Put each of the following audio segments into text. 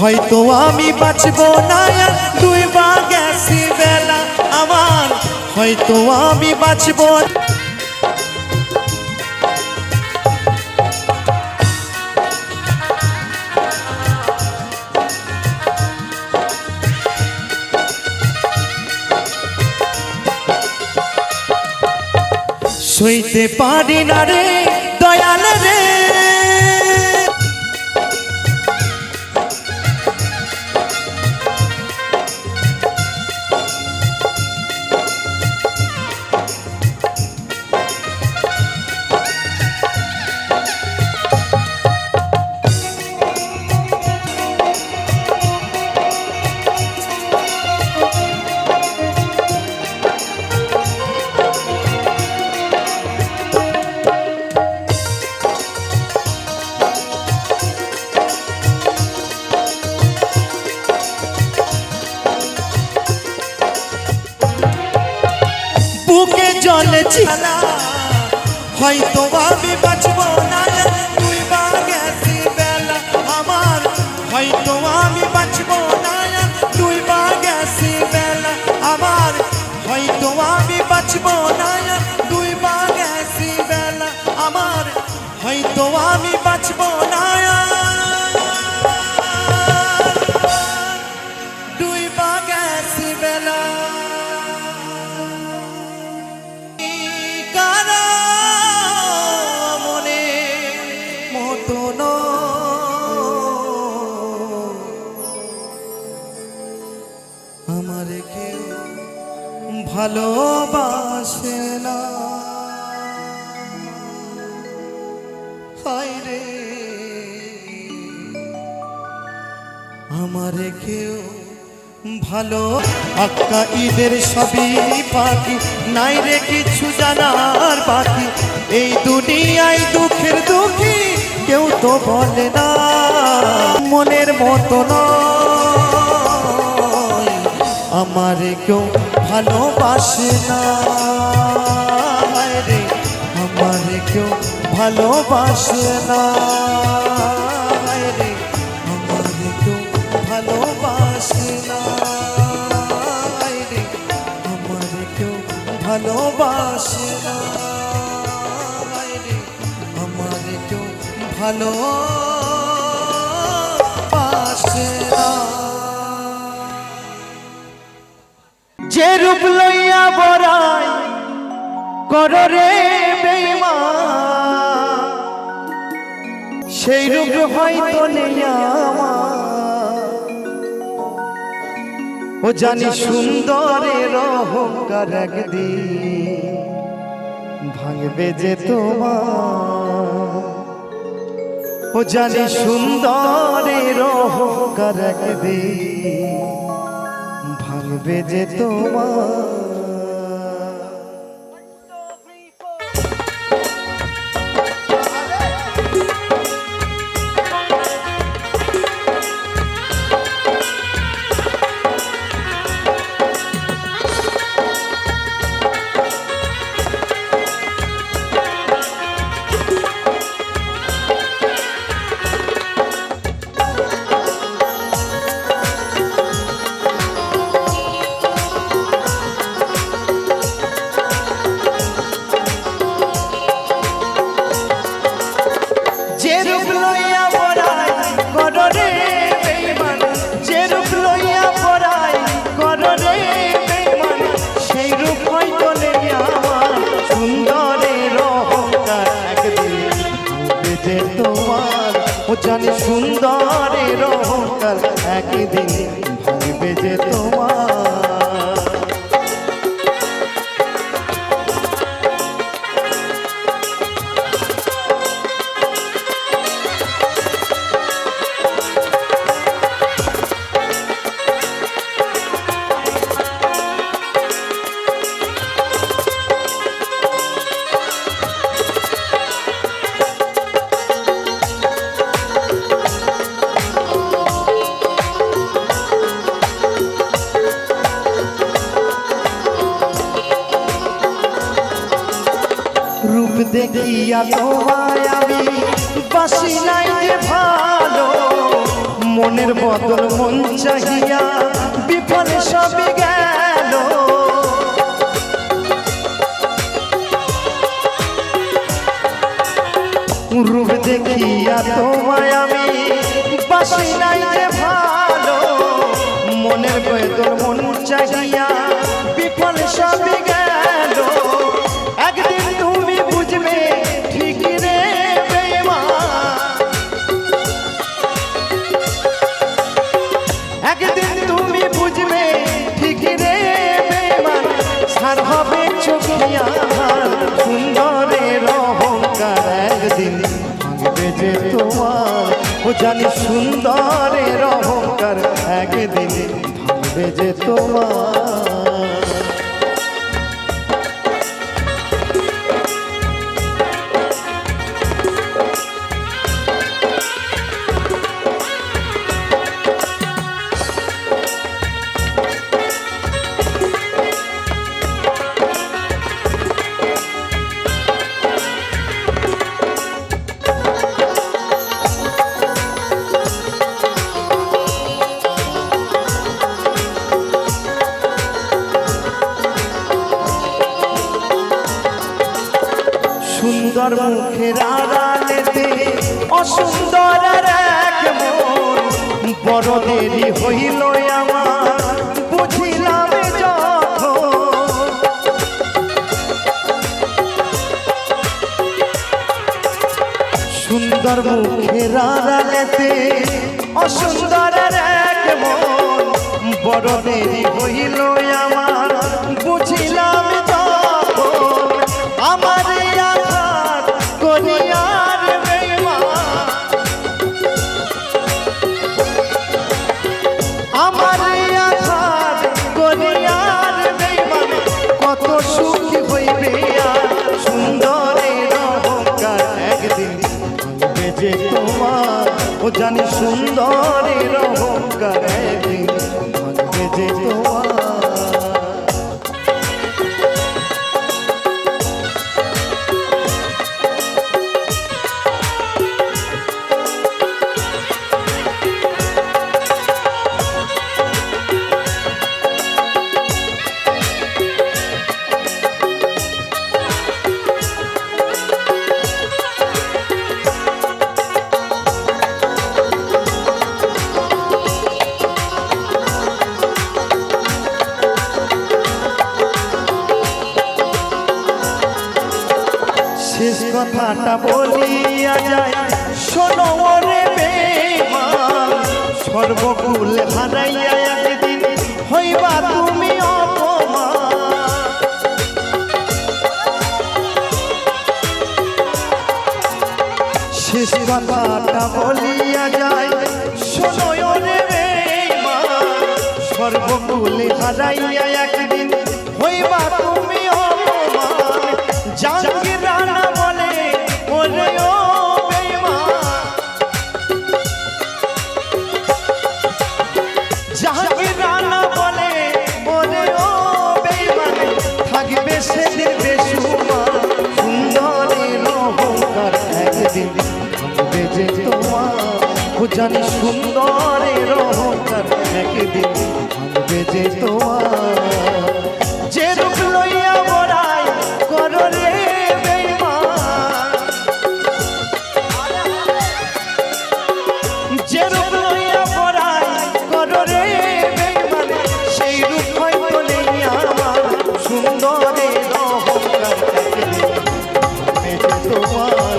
হয়তো আমি বাঁচব না আর দুই বা গেছি বেলা আমার, হয়তো আমি বাঁচব সইতে পারি না রে দয়াল রে। বুকে জলে ছিলা হয়তো আমি বাঁচব না তুই বা গেছি বেলা আমার, হয়তো আমি বাঁচব না তুই বা গেছি বেলা আমার, হয়তো আমি বাঁচব না তুই বা গেছি বেলা আমার, হয়তো আমি বাঁচব না তুই বা গেছি বেলা। আমার কেউ ভালোবাসে না, হায় রে আমার কেউ ভালো। আক্কা ঈদের সবই পাখি নাই রে কিছু জানার বাকি, এই দুনিয়ায় দুঃখের দুঃখী কেউ তো বলে না মনের মতো নয়, আমার কেউ ভালোবাসে না রে, আমার কেউ ভালোবাসে না রে, আমার কেউ ভালোবাসে না রে, আমার কেউ ভালোবাসে না রে, আমার কেউ ভালোবাসে না। যে রূপ লইয়া বড়াই করো রে বেঈমান, সেই রূপ হয়তো নেই আমার, ও জানি সুন্দরের অহংকার একদিন ভাঙবে যে তোমার, ও জানি সুন্দরের অহংকার একদিন ভাঙবে যে তোমার। ও জানি সুন্দরের অহংকার একদিন ভাঙবে যে তোমার। রূপ দেখিয়া তোমায় আমি বাসি নাই যে ভালো, মনের বদল মন চাহিয়া বিফল সবই গেল রূপ দেখিয়া তোমায় আমি বাসি নাই যে ভালো মনের বদল মন চাহিয়া বিফল সবই গেল একদিন তুমি বুঝবে ঠিক রে বেঈমান একদিন তুমি বুঝবে ঠিক রে বেঈমান সার হবে চোখিয়া সুন্দরের অহংকার একদিন ভাঙবে যে তোমার ও জানি সুন্দরের অহংকার একদিন ভাঙবে যে তোমার সুন্দর মুখের আড়ালেতে অসুন্দর এক মন বড় দেরি হইল আমার বুঝিলাম যখন সুন্দর মুখের আড়ালেতে অসুন্দর এক মন বড় দেরি হইল আমার বুঝিলাম যখন আমার করিয়ার বেঈমান আমার আঘাত করিয়ার বেঈমান কত সুখী হইবে আর সুন্দরের অহংকার একদিন ভাঙবে যে তোমার ও জানি সুন্দরের অহংকার একদিন ভাঙবে যে তোমার শেষ কথাটা বলিয়া যায় শোনো রে বেঈমান সর্বকুল হারাইয়া একদিন হইবা তুমি অপমান শেষ কথাটা বলিয়া যায় শোনো রে বেঈমান সর্বকুল হারাইয়া একদিন হইবা তুমি অপমান জাহাঙ্গীর রানা বলে ওরে ও বেঈমান জাহাঙ্গীর রানা বলে ওরে ও বেঈমান থাকবে সেদিন বেসুমার সুন্দরের অহংকার একদিন ভাঙবে যে তোমার ও জানি সুন্দরের অহংকার একদিন ভাঙবে যে তোমার যে রূপ লইয়া বড়াই করো রে বেঈমান যে রূপ লইয়া বড়াই করো রে বেঈমান সেই রূপ হয়তো নেই আমার সুন্দরের অহংকার একদিন ভাঙবে যে তোমার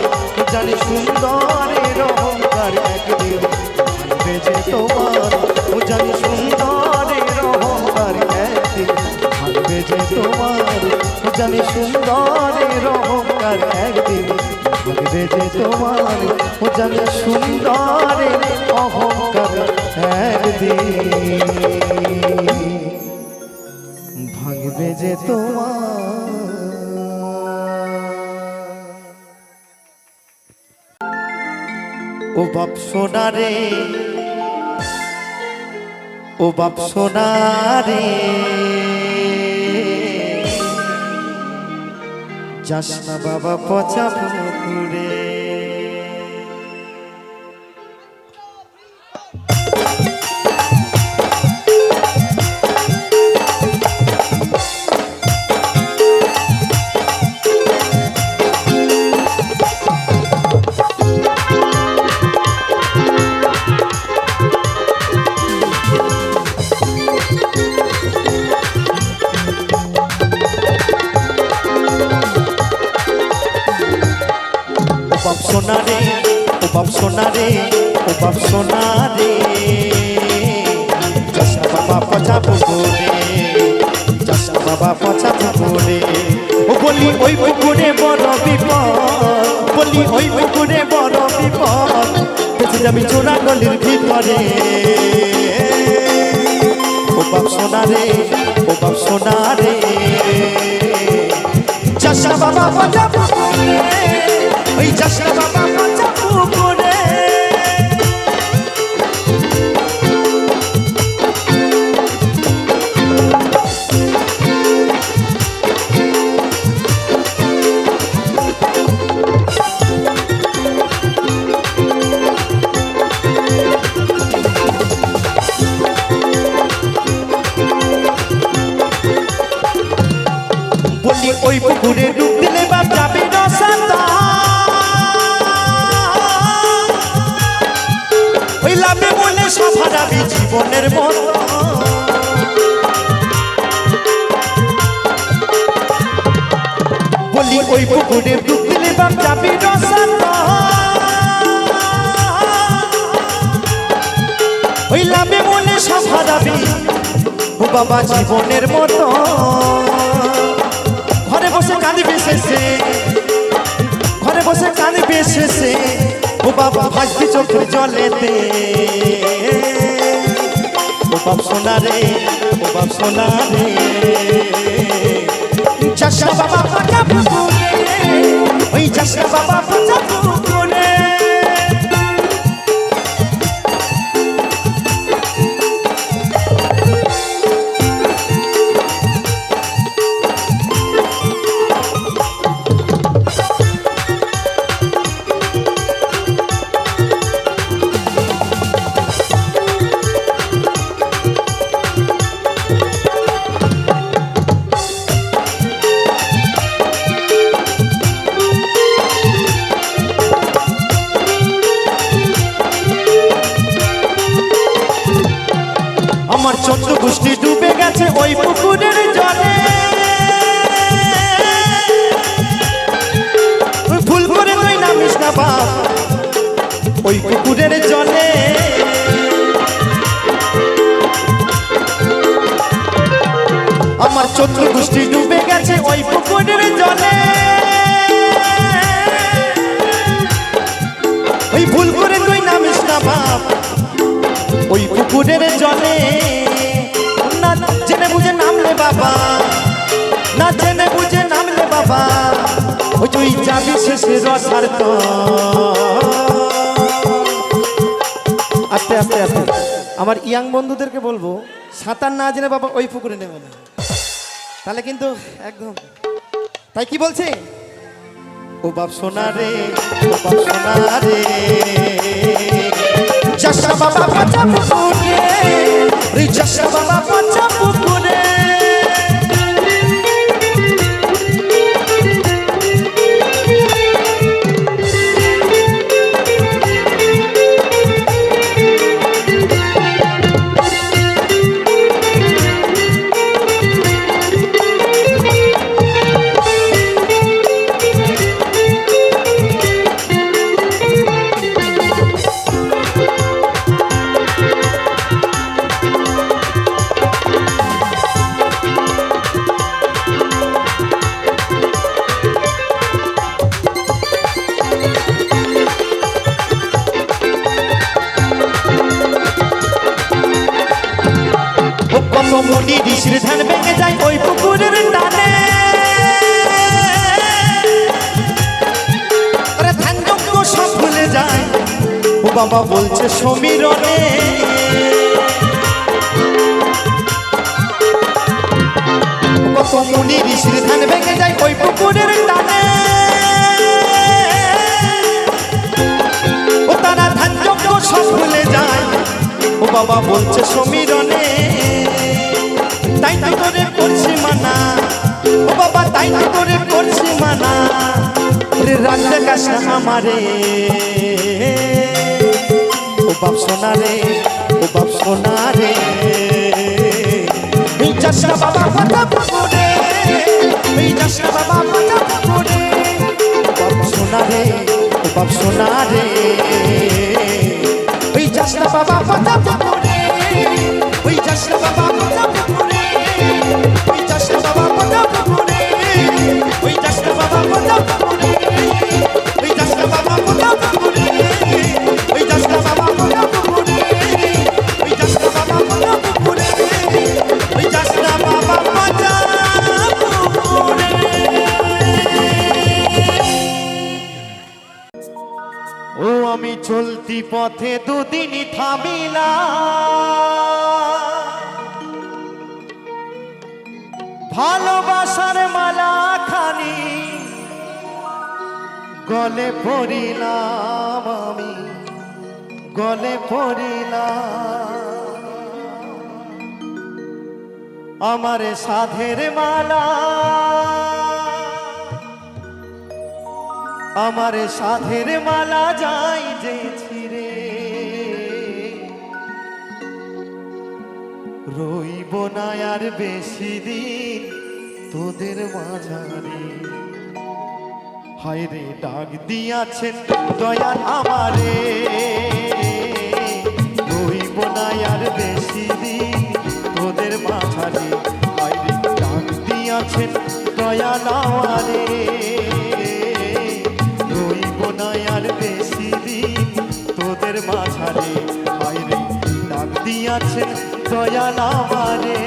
জানি সুন্দরের অহংকার একদিন ভাঙবে যে তোমার জানি সুন্দরের অহংকার একদিন ভাঙবে যে তোমার জানি সুন্দরের অহংকার একদিন ভাঙবে যে তোমার জানি সুন্দরের অহংকার একদিন ভাঙবে যে তোমার ও বাপ সোনা রে ও বাপ সোনা রে যাস না বাবা পচা পুকুরে ও বাপ সোনা রে, ও বাপ সোনা রে, চাষা বাবা পচা পুকুরে, চাষা বাবা পচা পুকুরে। ও বলি ওই পুকুরে বড় বিপদ, বলি ওই পুকুরে বড় বিপদ, বেঁচে যাবি চোরা গলির ভিতরে। ও বাপ সোনা রে, ও বাপ সোনা রে, চাষা বাবা পচা পুকুরে, ওই চাষা বাবা পচা পুকুরে। বলি ওই পুকুরে ডুব দিলে বাপ যাবে না সাঁতার, ওই লাভে বলে সব হারাবি জীবনের মতো। বলি ওই পুকুরে ডুব দিলে বাপ যাবে না সাঁতার, ওই লাভে বলে সব হারাবি ও বাবা জীবনের মতো। ঘরে বসে কাঁদিবে শেষে, ঘরে বসে কাঁদিবে শেষে, ও বাবা ভাসবি চোখের জলেতে। ও বাপ সোনা রে, ও বাপ সোনা রে, চাষা বাবা পচা পুকুরে, ওই চাষা বাবা পচা পুকুরে। আমার 14 গোষ্ঠী ডুবে গেছে ওই পুকুরের জলে, ভুল করে তুই নামিস না বাপ ওই পুকুরের জলে। আমার 14 গোষ্ঠী ডুবে গেছে ওই পুকুরের জলে, ওই ভুল করে তুই নামিস না বাপ ওই পুকুরের জলে। না জেনে বুঝে নামলে বাবা, না জেনে বুঝে নামলে বাবা, ওই তুই যাবি শেষে রসার তো। আস্তে আস্তে আস্তে আমার ইয়াং বন্ধুদেরকে বলবো, সাঁতার না জেনে বাবা ওই পুকুরে নেবে না, তাহলে কিন্তু একদম। তাই কি বলছে, ও বাপ সোনা রে, ও বাপ সোনা রে, চাষা বাবা পচা পুকুরে, ওই চাষা বাবা পচা পুকুরে। মুনি ঋষির ধ্যান ভেঙে যায় ওই পুকুরের টানে, ধ্যান যজ্ঞ সব ভুলে যায় ও বাবা বলছে সমীরণে। কত মুনি ঋষির ধ্যান ভেঙে যায় ওই পুকুরের টানে, ও তারা ধ্যান যজ্ঞ সব ভুলে যায় ও বাবা বলছে সমীরণে। তাই তো করে করছি মানা ও বাবা, তাই তো করে করছি মানা, রে রাগ দেখাস না আমারে। ও বাপ সোনা রে, ও বাপ সোনা রে, এই চাষা বাবা পচা পুকুরে, এই চাষা বাবা পচা পুকুরে। ও বাপ সোনা রে, ও বাপ সোনা রে, বাবা পচা পুকুরে ওই যাস না বাবা পচা পুকুরে ওই যাস না বাবা পচা পুকুরে ওই যাস না বাবা পচা পুকুরে ওই যাস না বাবা পচা পুকুরে ওই যাস না বাবা পচা পুকুরে ওই যাস না বাবা পচা পুকুরে ওই যাস না বাবা পচা পুকুরে। ও আমি চলতি পথে দুদিনই থামিলা ভালোবাসার মালা খানি গলে পড়িলাম আমি গলে পড়িলাম আমার সাধের মালা আমার সাধের মালা যাই যে ছিড়ে রইব না আর বেশি দিন তোদের মাঝারে হায় রে ডাক দিয়াছেন দয়াল আমারে রইব না আর বেশি দিন তোদের মাঝারে হায় রে ডাক দিয়াছেন দয়াল আমারে রইব না আর বেশি দিন তোদের মাঝারে হায় রে ডাক দিয়াছেন দয়াল আমারে।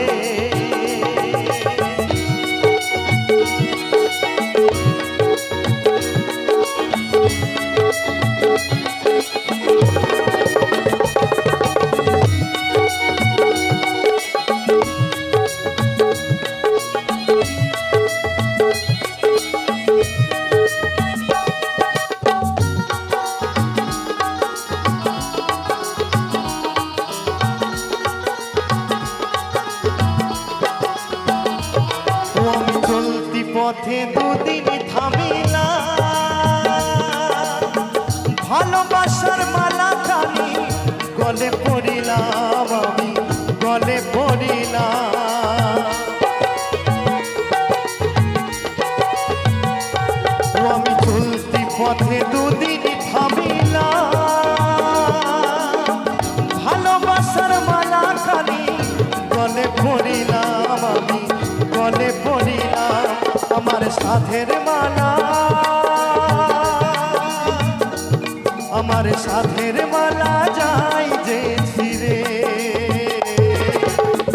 পথে দুদিন থামিলা ভালোবাসার মালা খানি গলে পড়িলাম আমি গলে পড়িলাম আমি চলতি পথে দুদিন থামিলা ভালোবাসার মালা খানি গলে পড়িলাম আমি গলে পড়িলাম আমার সাধের মালা আমার সাধের মালা যাই যে ছিড়ে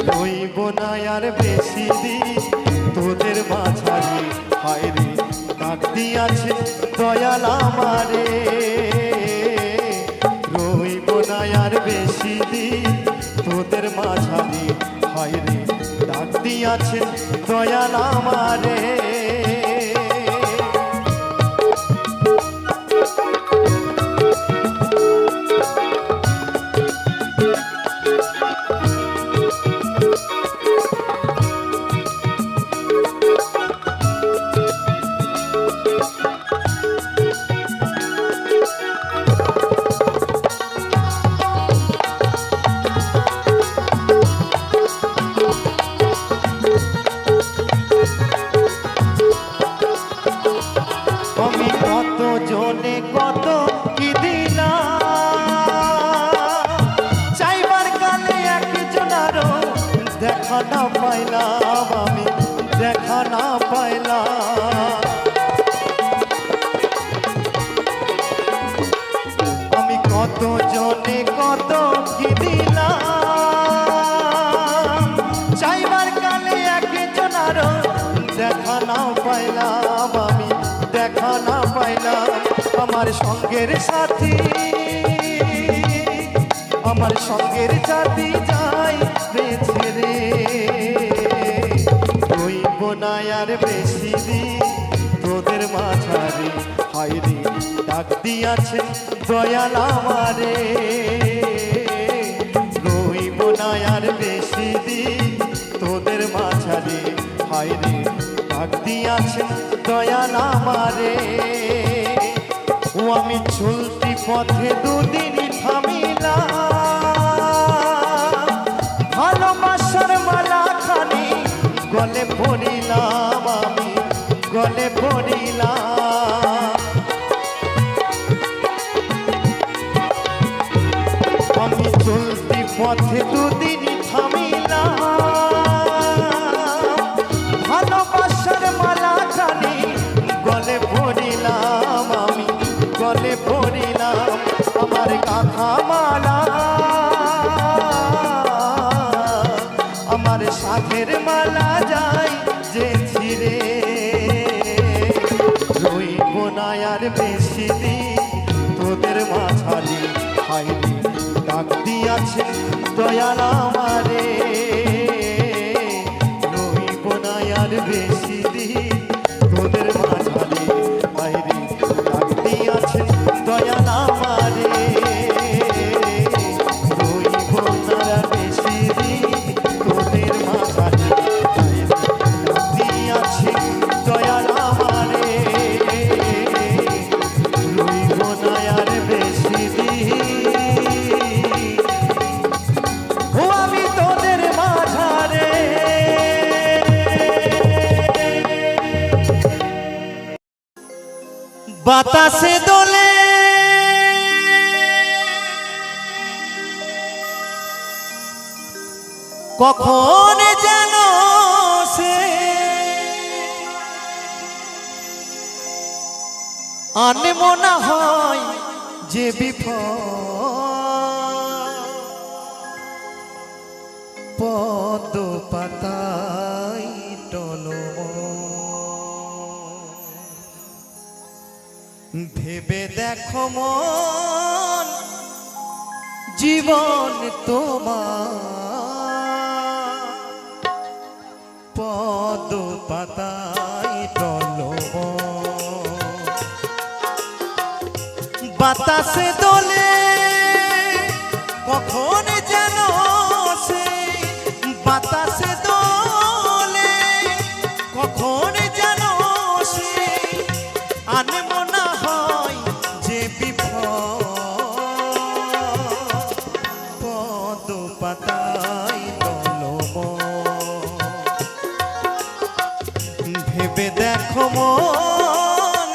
রইব না আর বেশি দিন তোদের মাঝারে হায় রে ডাক দিয়াছে দয়াল আমারে রইব না আর বেশি দিন তোদের মাঝারে হায় রে ডাক দিয়াছে দয়াল আমারে। আমি কত জনে কত কি দিলাম চাইবার কালে একজনারও দেখা না পাইলাম আমি দেখা না পাইলাম আমি কত জনে কত কি দিলাম চাইবার কালে একজনারও দেখা না পাইলাম আমি দেখা না পাইলাম আমার সঙ্গের সাথী আমার সঙ্গের জাতি যাই বেছে রে রইব না আর বেশি দিন তোদের মাঝারে হায় রে ডাক দিয়াছে দয়াল আমারে রইব না আর বেশি দিন তোদের মাঝারে হায় রে ডাক দিয়াছে দয়াল আমারে। ও আমি চলতি পথে দুদিনই থামিলা ভালোবাসার মালা খানি গলে পড়িলাম আমি গলে পড়িলাম আমি চলতি পথে দুদিন থামিলাম, ভালোবাসার মালা জানি গলে পড়িলাম, আমি গলে পড়িলাম আমার গাথা মালা, আমার সাথের মালা যাই যে ছিঁড়ে, রইব না আর বেশি দিন তোদের মাঝারি, হাইরে ডাক দিয়াছে দয়াল আমারে, রইব না আর বেশি দিন তোদের মাঝারি, হাইরে ডাক দিয়াছে দয়াল আমারে, রইব না আর বেশি দিন তোদের মাঝারি, হাইরে ডাক দিয়াছে দয়াল আমারে, রইব না আর বেশি দিন ও আমি তোদের মাঝারে। বাতাসে দোলে কখন যেন সে আনমনা হয় যে বিপদ, পদ্ম পাতায় টলমল, ভেবে দেখো মন জীবন তোমার, পদ্ম পাতায় টলমল, বাতাসে দোলে কখন যেন সে, বাতাসে দোলে কখন যেন সে আনমনা হয় যে বিপদ, পদ্ম পাতায় টলমল, ভেবে দেখো মন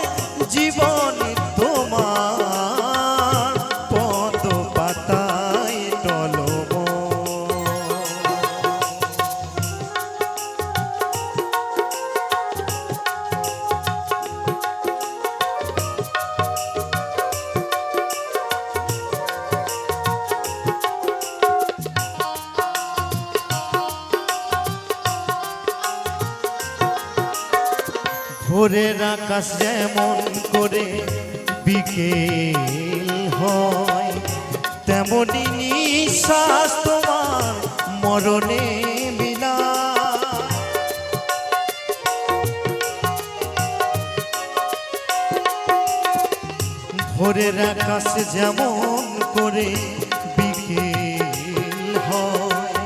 জীবন তোমার, পদ্ম পাতায় টলমল। ভোরের আকাশ যেমন করে বিকেল হয়, তেমনি নিঃশ্বাস তোমার মরণে মিলা, ভোরের আকাশ যেমন করে বিকেল হয়,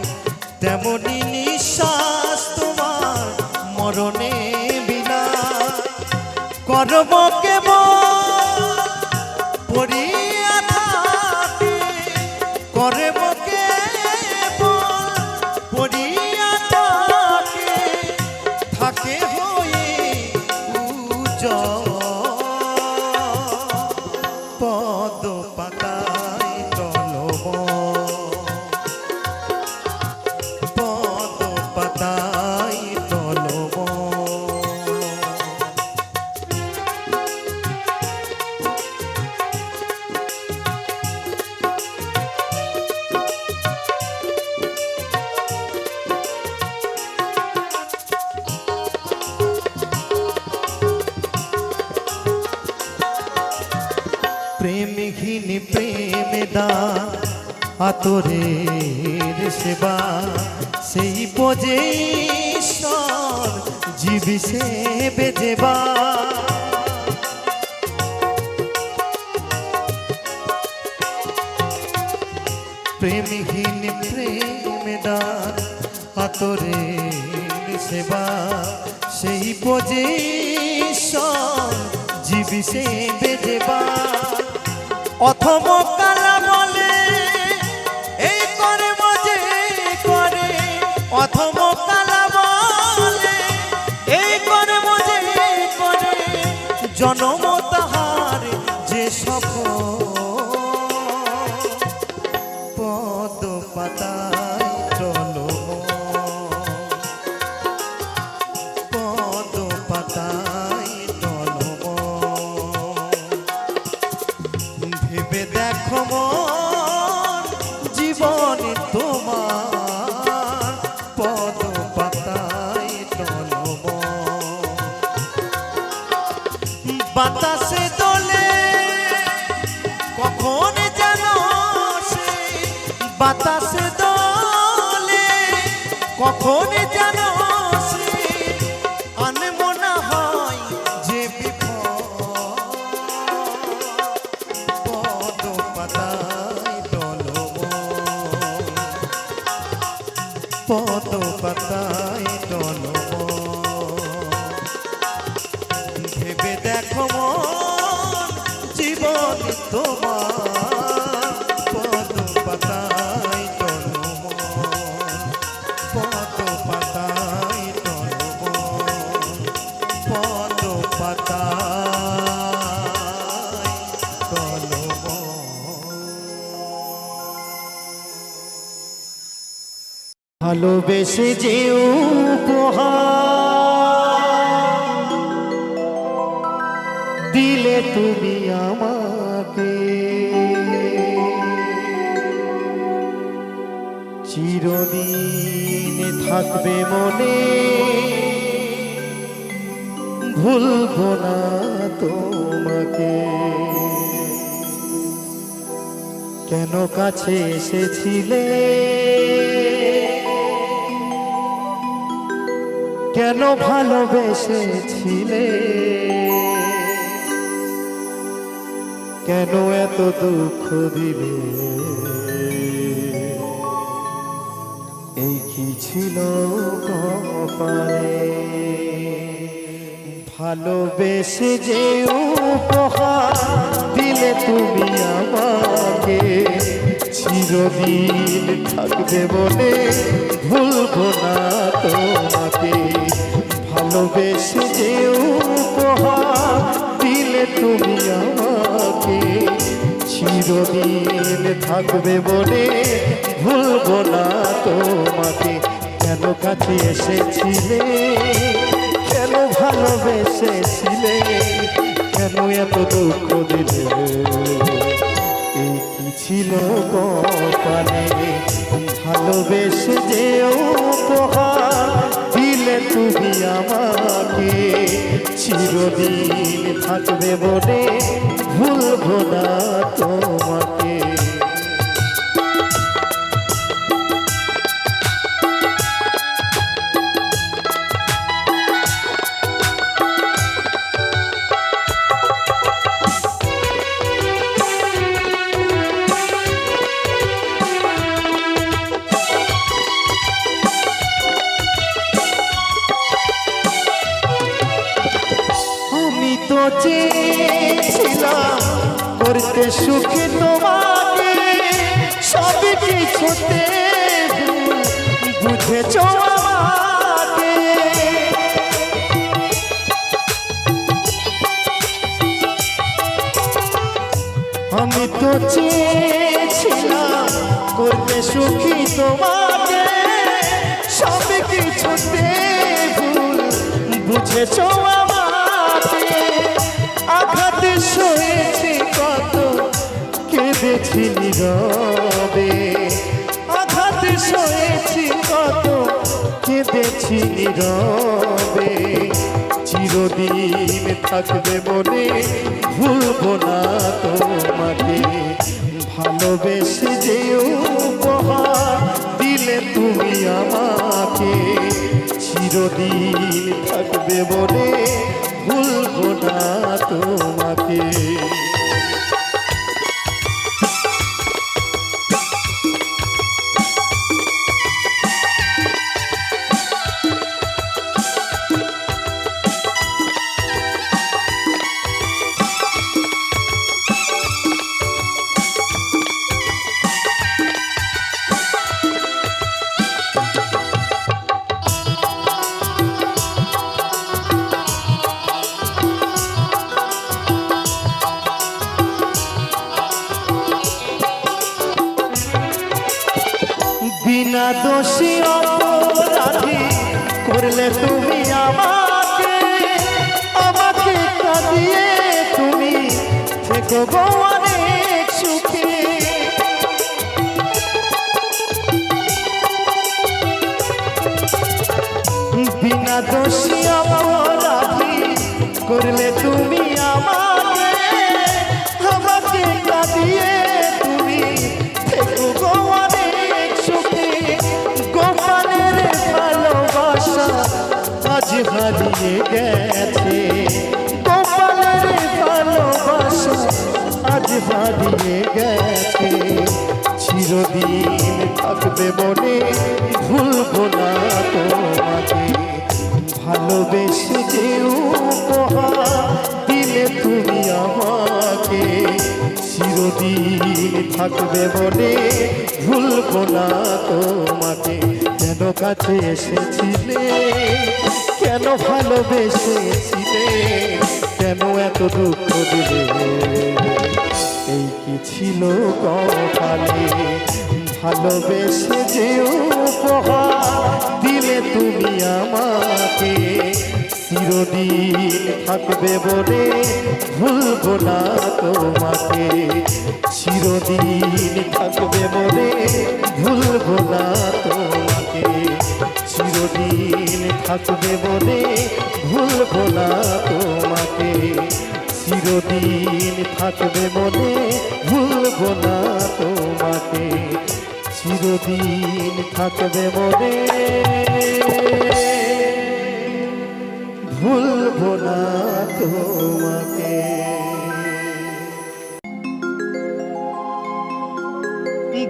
তেমনি নিঃশ্বাস তোমার মরণে বিনা, করব কেবল পড়িয়া থাকে, করব কেবল পড়িয়া থাকে, থাকে হয়ে উজ্জ্বল, পদ্ম পাতায় টলমল, পদ্ম পাতায় টলমল। প্রেমহীন প্রেম দান আতরের সেবা, সেই বোঝে ঈশ্বর জীবি সে বেজেবা, প্রেমহীন প্রেম দান আতরের সেবা, সেই বোঝে ঈশ্বর জীবি সে বেজেবা, অথম কালা বলে এই করে মজে করে, অথম কালা বলে এই করে মজে করে, জনম তাহার যে সফল, পদ পাতায় টলমল। ভেবে দেখো মন জীবন তোমার পদ পাতায় টলমল, পদ পাতায় টলমল, পদ পাতায় টলমল। ভালোবেসে যে উপহার দিলে তুমি আমাকে, চিরদিন থাকবে মনে, ভুলবো না তোমাকে। কেন কাছে এসেছিলে, কেন ভালোবেসেছিলে, কেন এত দুঃখ দিলে, এই কি ছিল কপালে। ভালোবেসে যে উপহার দিলে তুমি আমাকে, চিরদিন থাকবে বলে, ভুলবো না তোমাকে। ভালোবেসে যে উপহার দিলে তুমি আমাকে, চিরদিন থাকবে বলে, ভুলবো না তোমাকে। কেন কাছে এসেছিলে, কেন ভালোবেসেছিলে, কেন এত দুঃখ দিলে, এই কি ছিল কপালে। ভালোবেসে যে উপহার দিলে তুমি আমাকে, চিরদিন থাকবে বলে, ভুলবো না তোমাকে। তো চেয়েছিলাম করতে সুখী তোমাকে, সব কিছুতে বুঝেছ আমাকে। আমি তো চেয়েছিলাম করতে সুখী তোমাকে, সব কিছুতে বুঝেছ আমাকে। আঘাত সয়েছি কত, কেঁদেছি নীরবে, আঘাত সয়েছি কত, কেঁদেছি নীরবে। চিরদিন থাকবে মনে, ভুলবো না তোমাকে। ভালোবেসে যে উপহার দিলে তুমি আমাকে, চিরদিন থাকবে মনে, ভুলবো না তোমাকে। বিনা দোষী অপরাধী করলে তুমি আমাকে, আমাকে কাঁদিয়ে তুমি থেকো গো অনেক সুখে। বিনা দোষী অপরাধী করলে তুমি আমাকে, আমাকে কাঁদিয়ে তুমি থেকো গো অনেক সুখে। গোপালের ভালোবাসা আজ হারিয়ে গেছে, গোপালের ভালোবাসা আজ হারিয়ে গেছে। চিরদিন থাকবে থাকবে মনে ভুলবো না তোমাকে ভালোবেসে যে উপহার দিলে তুমি আমাকে চিরদিন থাকবে মনে ভুলবো না তোমাকে কেন কাছে এসেছিলে কেন ভালোবেসেছিলে কেন এত দুঃখ দিলে এই কি ছিল কপালে ভালোবেসে যে উপহার দিলে তুমি আমাকে চিরদিন থাকবে বলে ভুলবো না তোমাকে চিরদিন থাকবে বলে ভুলবো না তোমাকে চিরদিন থাকবে বলে ভুলবো না তোমাকে চিরদিন থাকবে মনে ভুলবো না তোমাকে চিরদিন থাকবে মনে ভুলবো না তোমাকে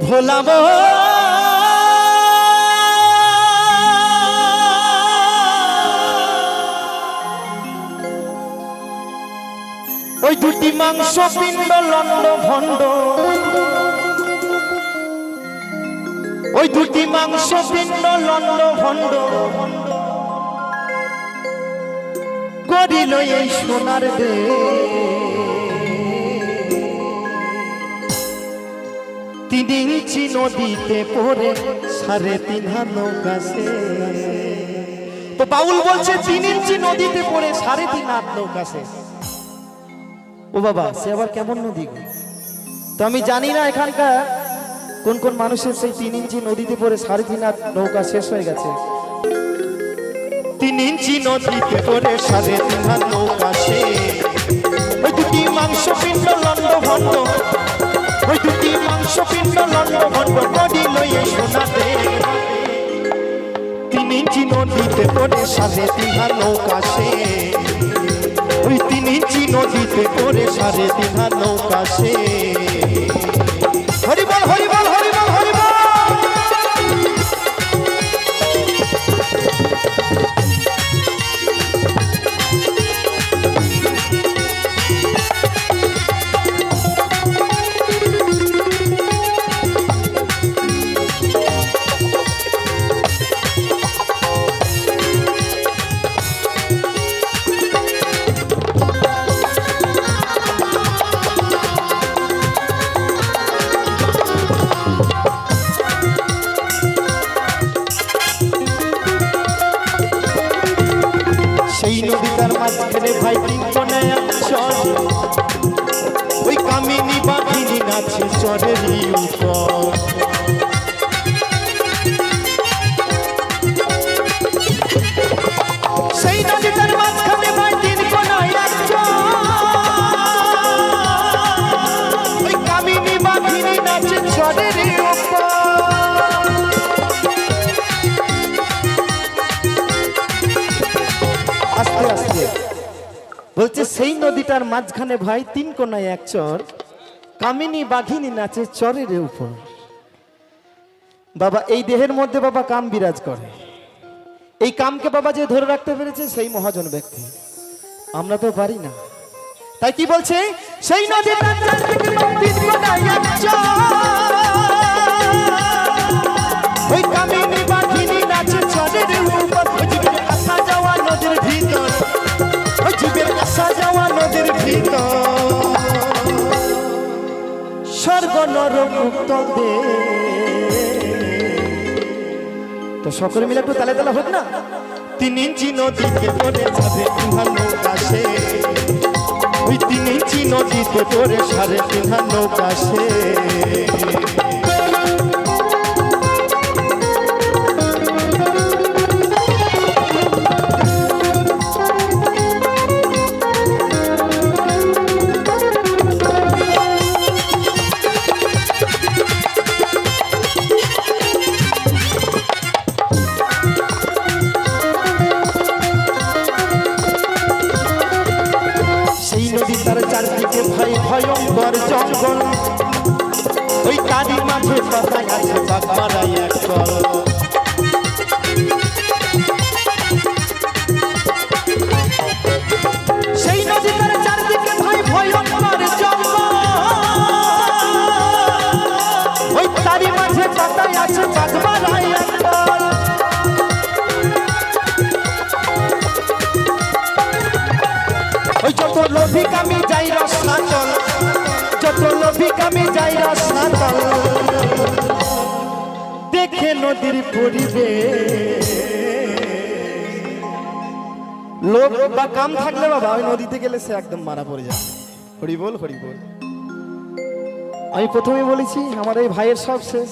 ভোলাবো ওই দুটি মাংস পিণ্ড লন্ড ভণ্ড ওই দুটি মাংস পিণ্ড লন্ড ভণ্ড করিল এই সোনার দে তিন ইঞ্চি নদীতে পড়ে 3.5 হাত নৌকা সে তো বাউল বলছে 3 ইঞ্চি নদীতে পড়ে 3.5 হাত নৌকা সে ও বাবা সে আবার কেমন নদী গো তো আমি জানি না এখানকার কোন কোন মানুষের সেই 3 ইঞ্চি নদীতে পড়ে 3.5 হাত নৌকা শেষ হয়ে গেছে 3 ইঞ্চি নদীতে পড়ে 3.5 হাত নৌকা সে ওই দুটি মাংস পিণ্ড লন্ড ভণ্ড ওই দুটি মাংস পিণ্ড লন্ড ভণ্ড করিল এই সোনাতে 3 ইঞ্চি নদীতে পড়ে 3.5 হাত নৌকা সে ওই 3 ইঞ্চি নদীতে পড়ে 3.5 হাত নৌকা সে হরি বল হরি বল হরি বল হরি বল সেই নদীটার মাঝখানে ভাই তিন কোনায় চর ওই কামিনী বাঘিনী নাচে চরেরই উপর সেই নদীটার মাঝখানে ভাই তিন কোনায় চর ওই কামিনী বাঘিনী নাচে চরেরই উপর আস্তে আস্তে বলছে সেই নদীটার মাঝখানে ভাই 3 কোনায় এক চর কামিনী বাঘিনী নাচে চরের উপর বাবা এই দেহের মধ্যে বাবা কাম বিরাজ করে এই কামকে বাবা যে ধরে রাখতে পেরেছে সেই মহাজন ব্যক্তি আমরা তো পারি না তাই কি বলছে সেই নদীটার মাঝখানে 3 কোনায় এক চর ওই কামিনী বাঘিনী নাচে চরের উপর আসা যাওয়া নদীর ভিতর জীবের আসা যাওয়া নদীর ভিতর স্বর্গ নরক মুক্ত দে তো সকলে মিলে একটু তালে তালে হোক না 3 ইঞ্চি নদীতে পড়ে 3.5 হাত নৌকা সে ওই 3 ইঞ্চি নদীতে পড়ে 3.5 হাত নৌকা সে চারদিকে ভাই ভয়ঙ্কর জঙ্গল ওই ওই তারি মাঝে পাতায় আছে বাগমারাই এক কল। সেই নদীটার চারদিকে ভাই ভয়ঙ্কর জঙ্গল, ওই তারি মাঝে পাতায় আছে বাগমারাই এক কল। ওই যত লোভিক আমি যাই রসাতল, যত লোভিক আমি যাই রসাতল, দেখে নদীর পরিবেশ। লোভ বা কাম থাকলে বাবা ওই নদীতে গেলে সে একদম মারা পড়ে যায়। হরি বল হরি বল। আমি প্রথমে বলেছি আমার এই ভাইয়ের সব শেষ।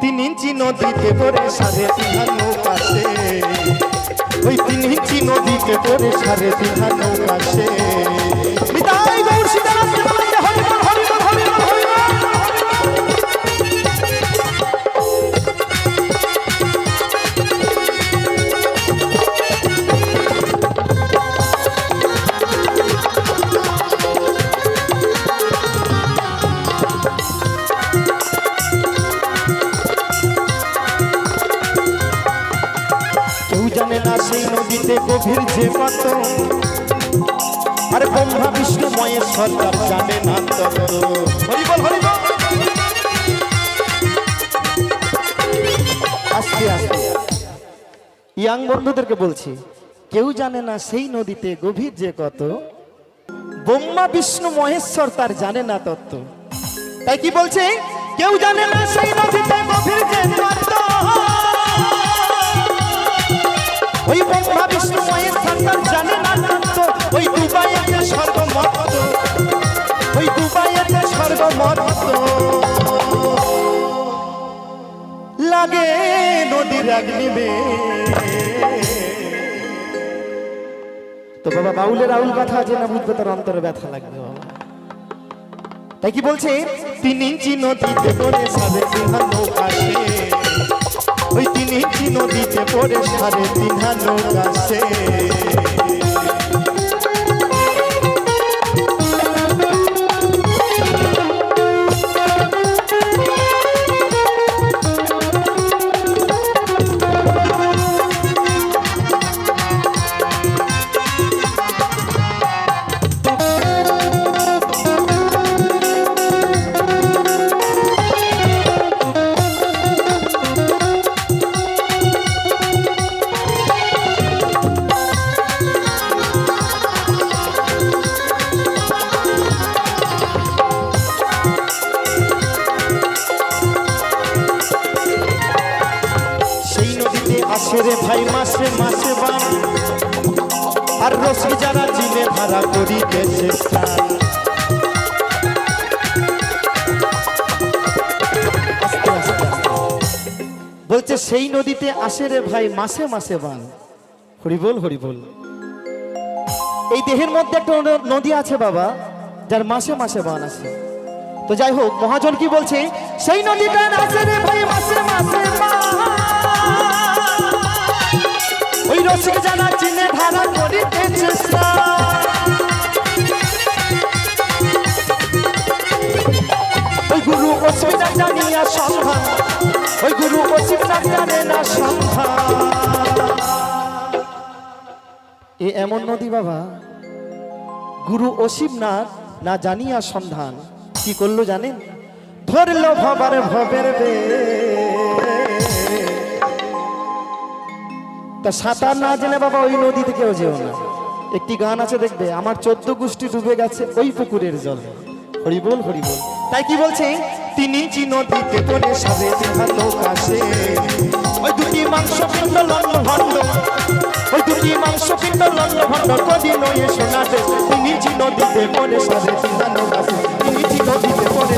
3 ইঞ্চি নদীতে পড়ে 3.5 নৌকা সে, ওই 3 ইঞ্চি নদীতে পড়ে 3.5 নৌকা সে। বিদায় গৌর সীতারাম বলতে হরি বল হরি বল হরি বল হরি বল। জানে না সেই নদীতে গভীর যে কত, আর ব্রহ্মা বিষ্ণু মহেশ্বর তার জানে না তত। হরি বল হরি বল। আস্তে আস্তে ইয়াং বন্ধুদেরকে বলছি, কেউ জানে না সেই নদীতে গভীর যে কত, ব্রহ্মা বিষ্ণু মহেশ্বর তার জানে না তত্ত্ব। তাই কি বলছে, কেউ জানে না সেই নদীতে গভীর যে কত, ওই ব্রহ্মা বিষ্ণু মহেশ্বর তার জানে না তত্ত্ব। ওই দুবাইতে স্বর্গমত্ত, ওই দুবাইতে স্বর্গমত্ত, লাগে নদীর অগ্নিবে। তো বাবা বাউলের আউল কথা আছে না, বুঝবে তার অন্তরে ব্যথা লাগবে বাবা। তাই কি বলছে, 3 ইঞ্চি নদীতে পড়ে 3.5 নৌকা সে, ওই 3 ইঞ্চি নদীতে পড়ে 3.5 নৌকা সে। রে ভাই মাসে মাসে বান, আর রসি যারা জিনে ধারা করিতেছে স্নান। বলছে সেই নদীতে আসে রে ভাই মাসে মাসে বান। হরি বল হরি বল। এই দেহের মধ্যে একটা নদী আছে বাবা, যার মাসে মাসে বান আছে। তো যাই হোক, মহাজন কি বলছে, সেই নদীটা আসে রে ভাই মাসে মাসে বান, ওই রসিক জানা চিনে ধারা করিতেছে স্নান। ওই গুরু অসুবিধা জানিয়া সন্ধান, ওই গুরু অসুবিধা জানে না সন্ধান। এ এমন নদী বাবা, গুরু অসীমনাথ না জানিয়া সন্ধান কি করলো জানেন, ধরলো ভবার ভবের বে। তা সাঁতার না জেনে বাবা ওই নদীতে কেউ যেও না। একটি গান আছে দেখবে, আমার 14 গোষ্ঠী ডুবে গেছে ওই পুকুরের জল। হরি বল হরি বল। তাই কি বলছে, 3 ইঞ্চি নদীতে পড়ে 3.5 নৌকা সে, ওই 2টি মাংস পিণ্ড লন্ড ভণ্ড, ওই 2টি মাংস পিণ্ড লন্ড ভণ্ড কদিন ওই শোনাতে। 3 ইঞ্চি নদীতে পড়ে 3.5 নৌকা সে, 3 ইঞ্চি নদীতে পড়ে